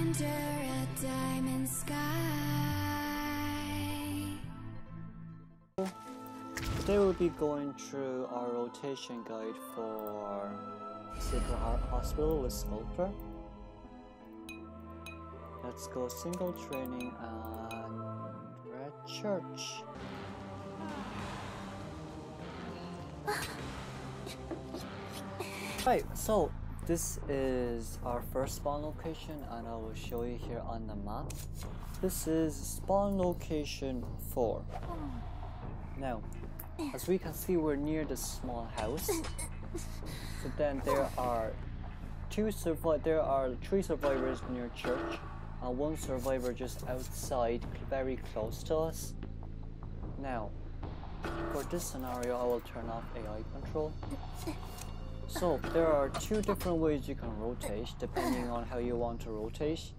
under a diamond sky. Today we'll be going through our rotation guide for Sacred Heart Hospital with Sculptor. Let's go single training and red church. Right, so this is our first spawn location and I will show you here on the map. This is spawn location 4. Now, as we can see, we're near the small house. So then there are 3 survivors near church and 1 survivor just outside, very close to us. Now, for this scenario, I will turn off AI control. So there are 2 different ways you can rotate depending on how you want to rotate.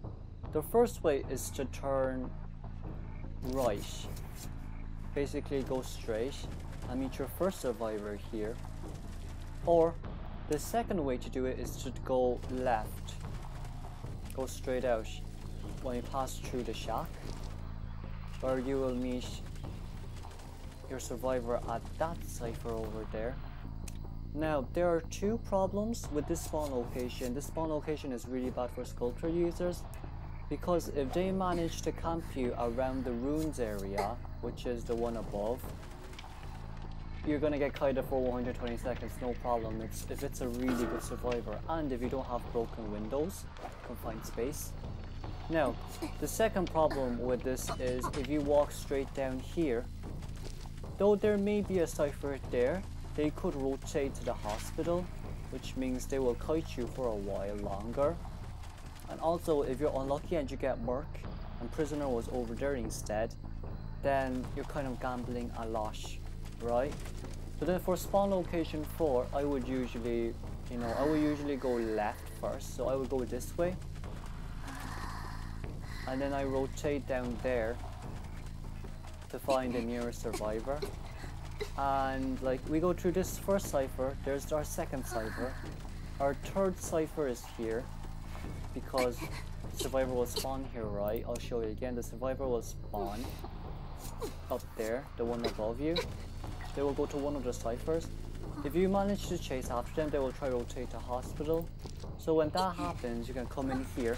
The first way is to turn right, basically go straight and meet your first survivor here. Or the second way to do it is to go left, go straight out when you pass through the shack, where you will meet your survivor at that cipher over there. Now, there are 2 problems with this spawn location. This spawn location is really bad for Sculptor users, because if they manage to camp you around the ruins area, which is the one above, you're gonna get kited for 120 seconds, no problem, if it's a really good survivor, and if you don't have broken windows, confined space. Now, the second problem with this is if you walk straight down here, though there may be a cipher there, they could rotate to the hospital, which means they will kite you for a while longer. And also, if you're unlucky and you get Merc and Prisoner was over there instead, then you're kind of gambling a lot, right? So then for spawn location 4, I would usually go left first. So I would go this way, and then I rotate down there to find the nearest survivor. And like we go through this first cipher, there's our second cipher. Our third cipher is here because the survivor will spawn here, right? I'll show you again. The survivor will spawn up there, the one above you. They will go to one of the ciphers. If you manage to chase after them, they will try to rotate to hospital. So when that happens, you can come in here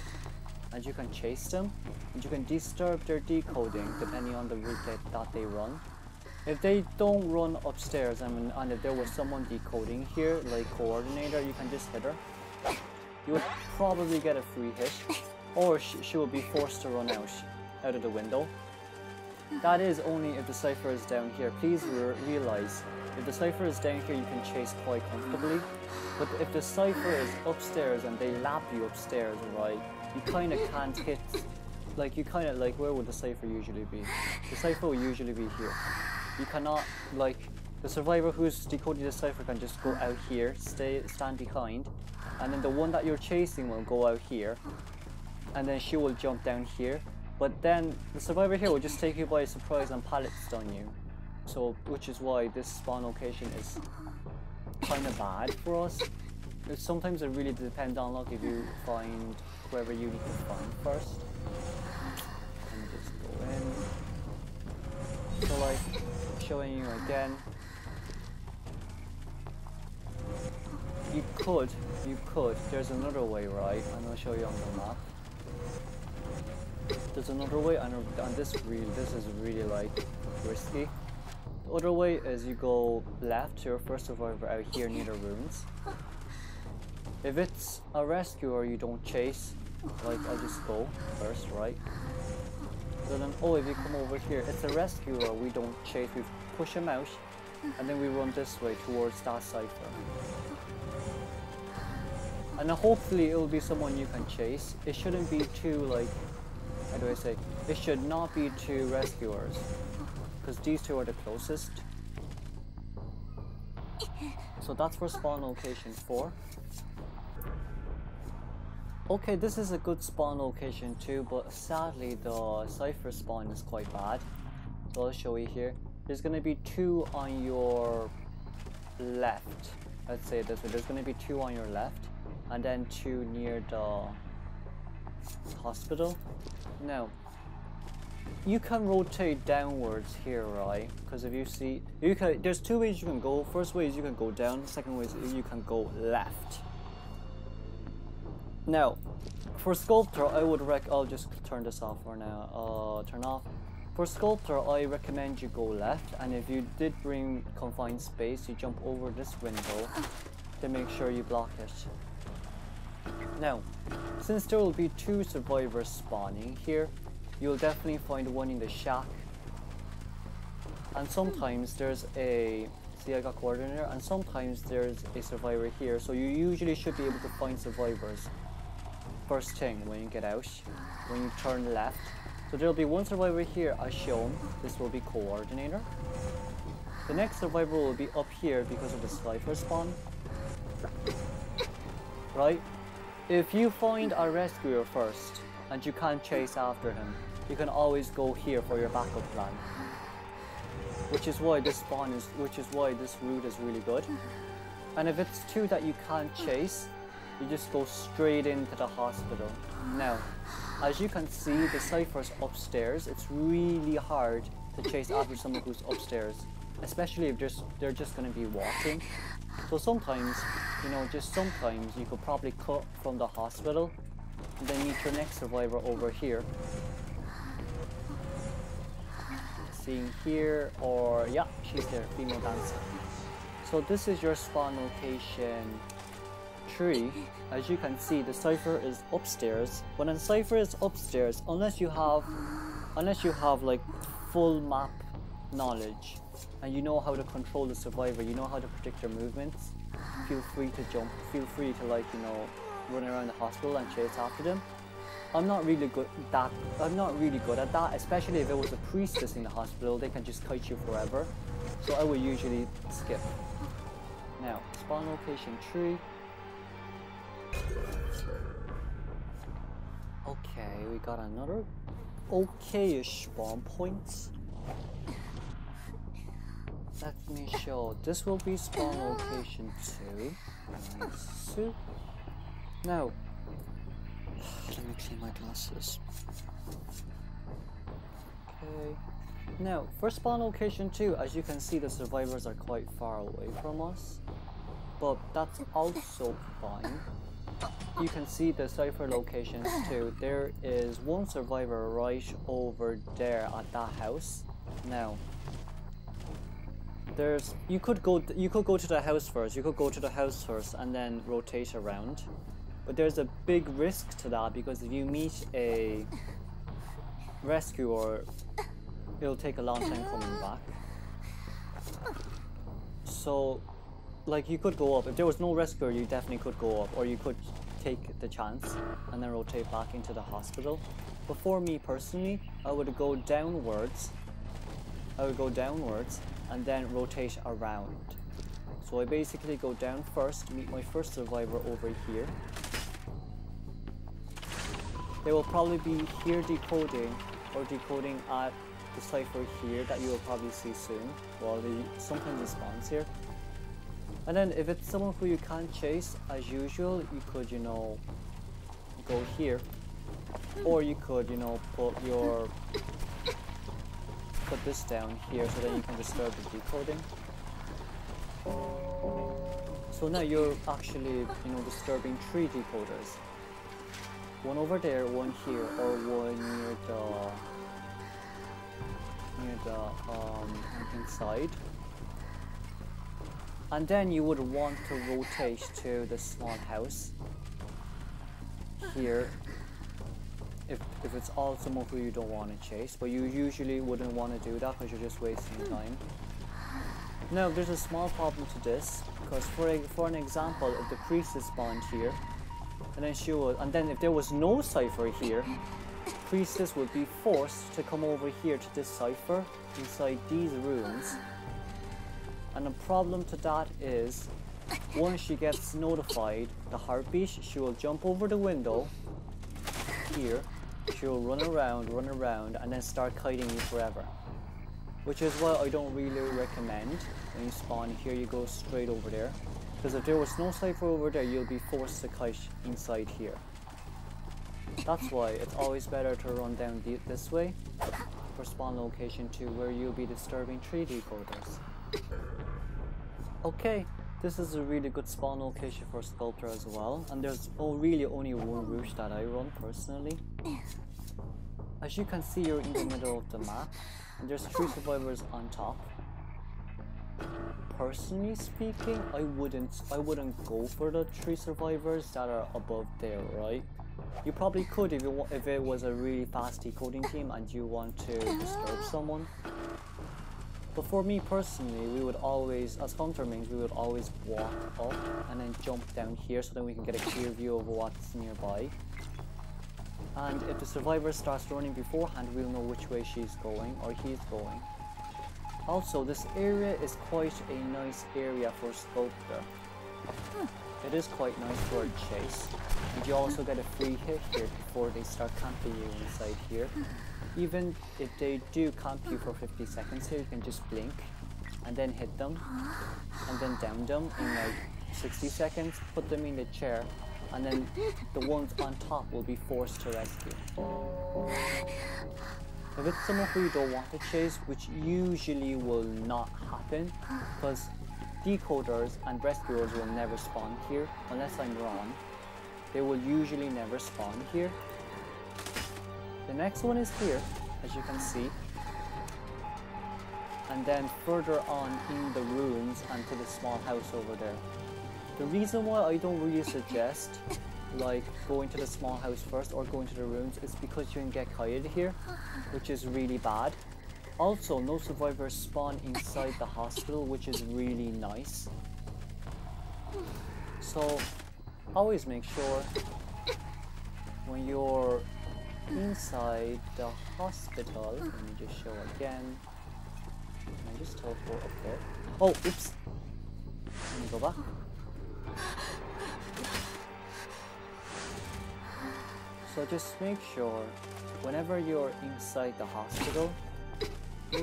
and you can chase them and you can disturb their decoding depending on the route that they run. If they don't run upstairs and if there was someone decoding here, like coordinator, you can just hit her. You would probably get a free hit, or she will be forced to run out of the window. That is only if the cipher is down here. Please realize, if the cipher is down here, you can chase quite comfortably. But if the cipher is upstairs and they lap you upstairs, right, you kind of can't hit. Like you kind of like, where would the cipher usually be? The cipher will usually be here. You cannot, like, the survivor who's decoding the cipher can just go out here, stand behind, and then the one that you're chasing will go out here, and then she will jump down here. But then the survivor here will just take you by surprise and pallet stun you. So, which is why this spawn location is kind of bad for us. Sometimes it really depends on luck if you find whoever you need to find first. And just go in. So like, showing you again. You could, there's another way, right? I'm gonna show you on the map. There's another way, and this is really like risky. The other way is you go left to your first survivor out here near the ruins. If it's a rescuer, you don't chase. Like, I'll just go first, right? So then, if you come over here, it's a rescuer, we don't chase, we push him out, and then we run this way towards that cipher. And then hopefully it'll be someone you can chase. It shouldn't be 2, like, how do I say? It should not be 2 rescuers, because these 2 are the closest. So that's for spawn location 4. Okay, this is a good spawn location too, but sadly the cipher spawn is quite bad. So I'll show you here. There's going to be 2 on your left. Let's say it this way. There's going to be 2 on your left, and then 2 near the hospital. Now, you can rotate downwards here, right? Because if you see, there's two ways you can go. First way is you can go down. Second way is you can go left. Now, for Sculptor, I would I'll just turn this off for now. Turn off. For Sculptor, I recommend you go left, and if you did bring confined space, you jump over this window to make sure you block it. Now, since there will be 2 survivors spawning here, you'll definitely find one in the shack. And sometimes there's a... See, I got coordinator, and sometimes there's a survivor here, so you usually should be able to find survivors first thing when you get out, when you turn left. So there'll be one survivor here as shown. This will be coordinator. The next survivor will be up here because of the sniper spawn. Right? If you find a rescuer first and you can't chase after him, you can always go here for your backup plan. Which is why this route is really good. And if it's 2 that you can't chase, you just go straight into the hospital. Now, as you can see, the cipher's upstairs. It's really hard to chase after someone who's upstairs, especially if they're just going to be walking. So sometimes, sometimes you could probably cut from the hospital and then meet your next survivor over here. Seeing here, or yeah, she's there, female dancer. So this is your spawn location 3. As you can see, the cipher is upstairs. When a cipher is upstairs, unless you have like full map knowledge and you know how to control the survivor, you know how to predict their movements, feel free to jump, feel free to run around the hospital and chase after them. I'm not really good at that, especially if it was a priestess in the hospital. They can just kite you forever, so I would usually skip. Now, spawn location 3. Okay, we got another okay-ish spawn point. Let me show. This will be spawn location 2. Nice. Now, let me clean my glasses. Okay. Now, for spawn location 2, as you can see, the survivors are quite far away from us, but that's also fine. You can see the cipher locations too. There is one survivor right over there at that house. Now, you could go to the house first. You could go to the house first and then rotate around. But there's a big risk to that, because if you meet a rescuer, it'll take a long time coming back. So, like, you could go up. If there was no rescuer, you definitely could go up, or you could take the chance and then rotate back into the hospital. But for me personally, I would go downwards. And then rotate around. So I basically go down first, meet my first survivor over here. They will probably be here decoding, or decoding at the cipher here that you will probably see soon. Well, sometimes it spawns here. And then if it's someone who you can't chase, as usual, you could, go here. Or you could, put this down here so that you can disturb the decoding. So now you're actually, disturbing 3 decoders. One over there, one here, or one near the inside. And then you would want to rotate to the small house here if it's all someone who you don't want to chase, but you usually wouldn't want to do that because you're just wasting time. Now there's a small problem to this, because for an example, if the priestess spawned here and then if there was no cipher here, priestess would be forced to come over here to this cipher inside these rooms. And the problem to that is, once she gets notified the heartbeat, she will jump over the window here, she will run around and then start kiting you forever. Which is why I don't really recommend when you spawn here you go straight over there, because if there was no cipher over there, you'll be forced to kite inside here. That's why it's always better to run down this way for spawn location 2, where you'll be disturbing 3 decoders. Okay, this is a really good spawn location for Sculptor as well, and there's really only one route that I run personally. As you can see, you're in the middle of the map, and there's 3 survivors on top. Personally speaking, I wouldn't go for the 3 survivors that are above there, right? You probably could if it was a really fast decoding team and you want to disturb someone. But for me personally, we would always, as hunter mains, we would always walk up and then jump down here so then we can get a clear view of what's nearby. And if the survivor starts running beforehand, we'll know which way she's going or he's going. Also, this area is quite a nice area for Sculptor. It is quite nice for a chase, and you also get a free hit here before they start camping you inside here. Even if they do camp you for 50 seconds here, you can just blink and then hit them and then down them in like 60 seconds, put them in the chair, and then the ones on top will be forced to rescue. If it's someone who you don't want to chase, which usually will not happen, because decoders and rescuers will never spawn here, unless I'm wrong. They will usually never spawn here. The next one is here, as you can see. And then further on in the ruins and to the small house over there. The reason why I don't really suggest like going to the small house first or going to the ruins is because you can get kited here, which is really bad. Also, no survivors spawn inside the hospital, which is really nice. So always make sure when you're inside the hospital, let me just show again. Can I just teleport up there? Oh, oops. Let me go back. So just make sure whenever you're inside the hospital,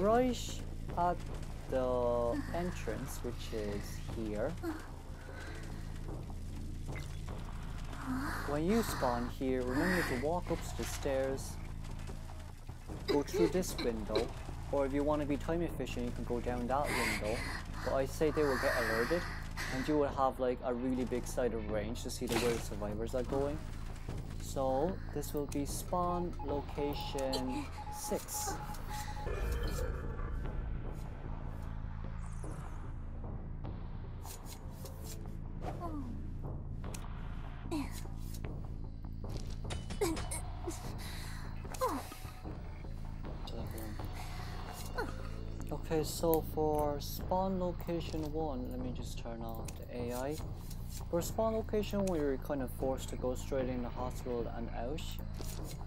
right at the entrance, which is here, when you spawn here, remember to walk up the stairs, go through this window, or if you want to be time efficient, you can go down that window. But I say they will get alerted, and you will have like a really big sight of range to see where the survivors are going. So this will be spawn location 6. Okay, so for spawn location 1, let me just turn off the AI. For spawn location 1, you're kind of forced to go straight in the hospital and out.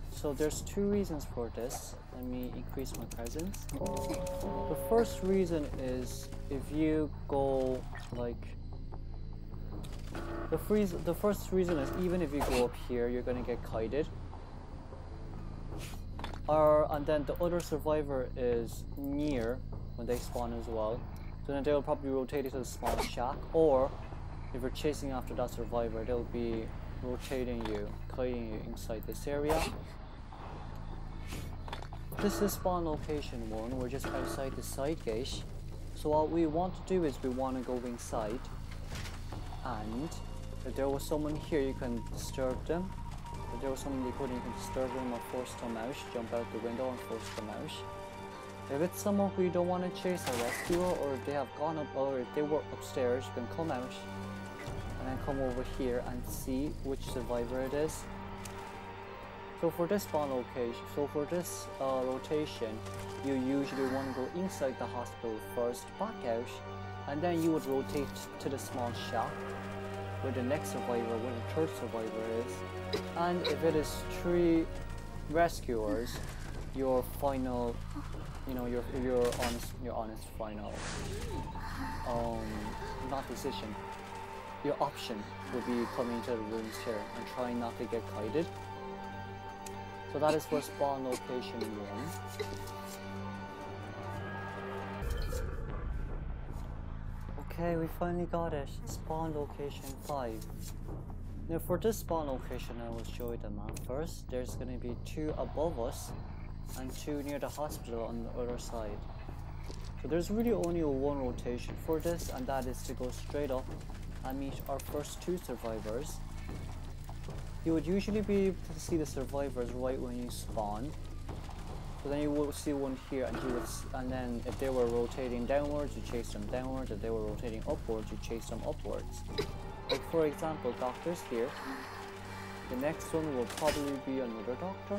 So there's 2 reasons for this. Let me increase my presence. The first reason is if you go like... The first reason is even if you go up here, you're gonna get kited. And then the other survivor is near when they spawn as well. So then they'll probably rotate it to the small shack, or if you're chasing after that survivor, they'll be rotating you, kiting you inside this area. This is spawn location 1, we're just outside the side gate. So what we want to do is we want to go inside, and if there was someone here, you can disturb them. If there was someone you couldn't, you can disturb them or force them out, jump out the window and force them out. If it's someone who you don't want to chase, a rescuer, or if they have gone up, or if they were upstairs, you can come out and then come over here and see which survivor it is. So for this spawn location, rotation, you usually want to go inside the hospital first, back out, and then you would rotate to the small shack where the next survivor, where the third survivor is. And if it is 3 rescuers, your final, you know, your honest final, not decision, your option will be coming to the rooms here and trying not to get kited. So that is for spawn location 1. Okay, we finally got it. Spawn location 5. Now for this spawn location, I will show you the map first. There's going to be 2 above us and 2 near the hospital on the other side. So there's really only one rotation for this, and that is to go straight up and meet our first 2 survivors. You would usually be able to see the survivors right when you spawn. So then you will see one here, and then if they were rotating downwards, you chase them downwards. If they were rotating upwards, you chase them upwards. Like for example, doctor's here. The next one will probably be another doctor.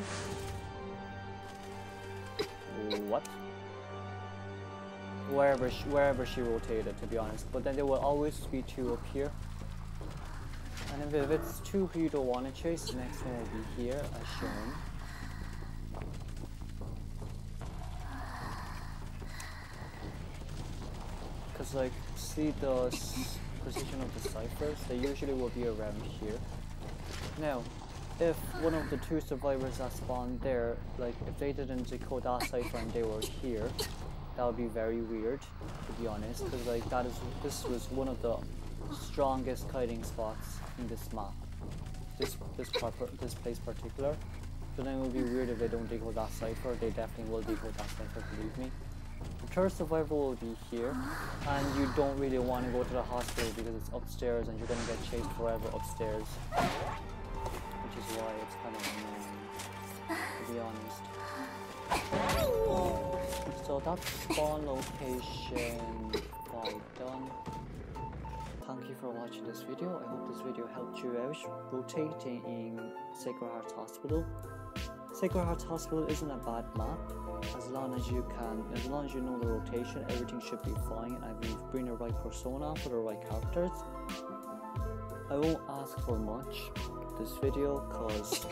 What? Wherever she rotated, to be honest. But then there will always be 2 up here. And if it's 2 who you don't want to chase, the next one will be here, as shown. Because, like, see the position of the ciphers? They usually will be around here. Now, if one of the 2 survivors that spawned there, like, if they didn't decode that cipher and they were here, that would be very weird, to be honest. Because, like, this was one of the strongest hiding spots in this map, this place particular. So then it would be weird if they don't decode that cipher. They definitely will decode that cipher, believe me. The 3rd survivor will be here, and you don't really want to go to the hospital because it's upstairs and you're going to get chased forever upstairs, which is why it's kind of annoying, to be honest. So that's spawn location all done. Thank you for watching this video. I hope this video helped you out rotating in Sacred Heart Hospital. Sacred Heart Hospital isn't a bad map. As long as you know the rotation, everything should be fine. And if you bring the right persona for the right characters. I won't ask for much this video because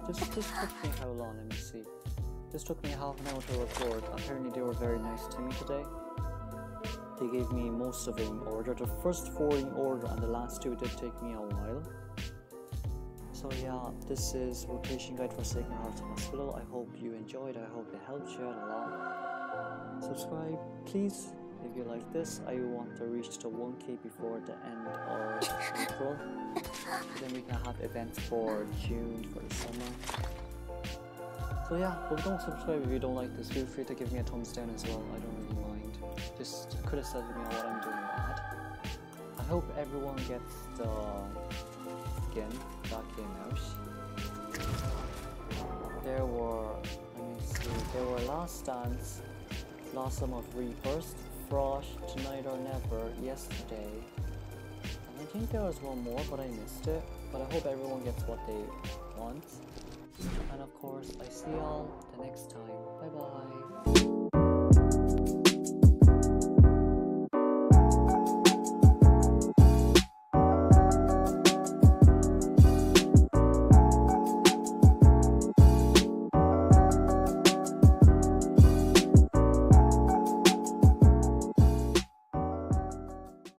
this took me how long? Let me see. This took me half an hour to record. Apparently they were very nice to me today. They gave me most of it in order. The first 4 in order and the last 2 did take me a while. So yeah, this is rotation guide for Sacred Heart Hospital. I hope you enjoyed. I hope it helped you out a lot. Subscribe, please, if you like this. I want to reach to 1K before the end of April. Then we can have events for June, for the summer. So yeah, but don't subscribe if you don't like this. Feel free to give me a thumbs down as well. I don't really mind. Just criticize me on what I'm doing bad. I hope everyone gets the skin that came out. There were, let me see, there were Last Dance, Blossom of Reapers, Frost, Tonight or Never, Yesterday, and I think there was one more but I missed it. But I hope everyone gets what they want. And of course, I see y'all the next time. Bye bye.